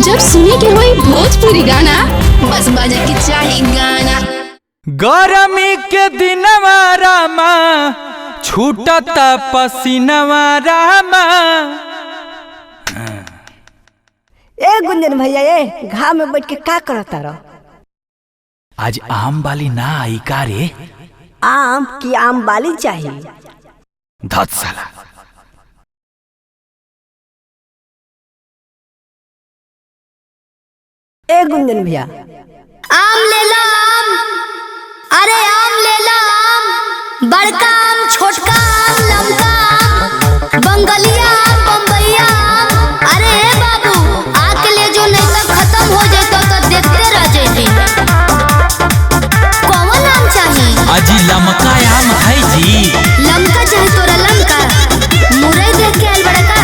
जब सुने के होई भोजपुरी गाना बस बजे के चाही गाना। गरमी के दिनवा रामा छूटता पसीनवा रामा। ए गुंजन भैया ए घाम में बैठ के का करता रहो? आज आम वाली ना आई का रे? आम की आम वाली चाहिए। धत साला। ए गुंजन भैया आम ले लो आम, अरे आम ले लो आम, बड़का आम छोटका आम लमका आम, बंगलिया आम बम्बैया आम। अरे हे बाबू आके ले जो, नहीं तो खत्म हो जाए तो देखते रह जाए। कौन आम चाहिए? अजी लमका आम है जी। लमका चाहे तोरा लमका, मुरई देख के आल बड़का।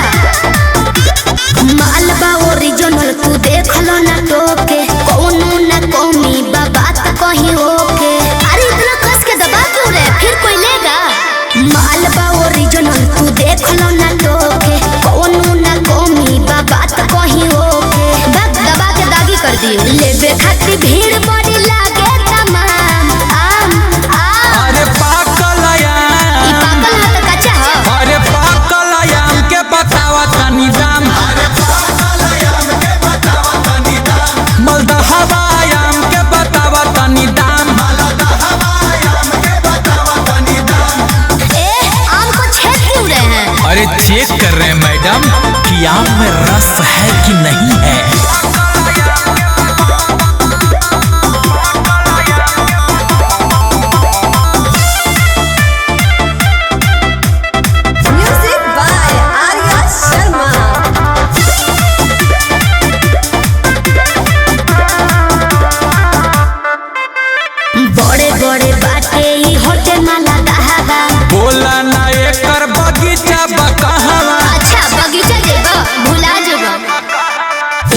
मालबा ओरिजिनल तू देख लो ना टोके, कोनो ना कोमी बात कहीं होके। अरे इतना कस के दबा क्यों रे, फिर कोई लेगा? मालबा ओरिजिनल तू देख लो ना टोके, कोनो ना कोमी बात कहीं होके। दबा के दागी कर दियो, लेबे खातिर भीड़ बड़ी लागे तमाम। आम आम अरे पाकल आम, ई पाकल है त कच्चा है। अरे पाकल आम के बतावा तनी दाम। मलदहवा आम के बतावा तनी दाम। ए आम को छेद क्यों रहे हैं? अरे चेक कर रहे हैं मैडम कि आम में रस है कि नहीं है। Music by Arya Sharma. बड़े बड़े बाटे ई होटे माला दहावा। बोला ना एकर बगीचा बकहवा। अच्छा बगीचा जेबा भुला जेबा।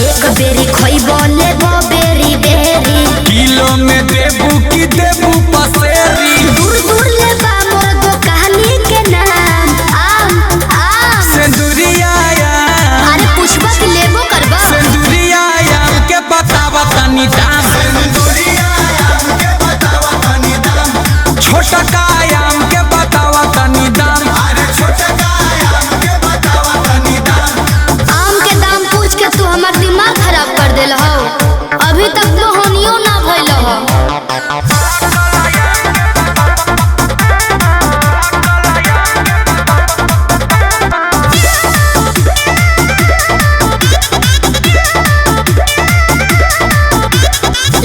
एक बेरी खइबो लेबो बेरी बेरी, किलो में देबू की देबू पसेरी। दूर दूर लेबा मोर दुकानी के नाम। आम आम सिंदूरिया आम, अरे पुष्पा के लेबो करबा। सिंदूरिया आम के बतावा तनी दाम। छोटका आम के बतावा तनी दाम। आम के दाम पूछ के तू हमार दिमाग खराब कर देल हो। अभी तक तो होनियो ना भइल हो।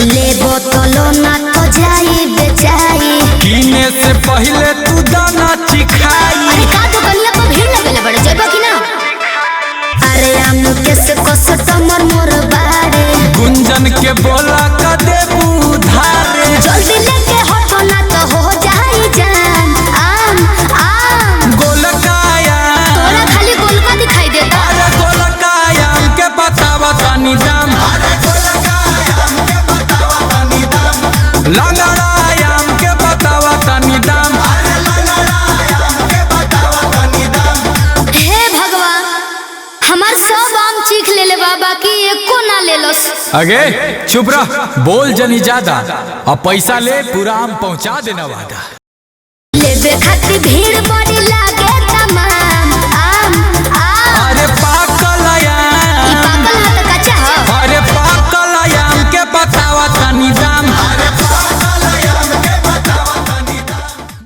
लेबो तो लो ना तो जाई बेचाई। कीने से पहले तू दाना चिखाई। अरे का दुकानिया पर भीड़ लगेले बड़े जेबा कि ना? अरे आम के से कस्टमर मोर बाड़े, गुंजन के बोला का देबू धारे। जल्दी लेके हटो ना तो हो जाई जान। आम आम गोलका आम, तोरा खाली गोलका दिखाई देता। अरे गोलका आम के बतावा तनी दाम। लंगड़ा आम के बतावा तनी दाम। हे भगवान, हमार सब आम चीख लेले बाबा की एको ना लेलस। अगे चुप रह, बोल जनी ज्यादा। अब पैसा ले, पूरा आम पहुंचा देना वादा। लेबे खातिर भीड़ बड़ी लागे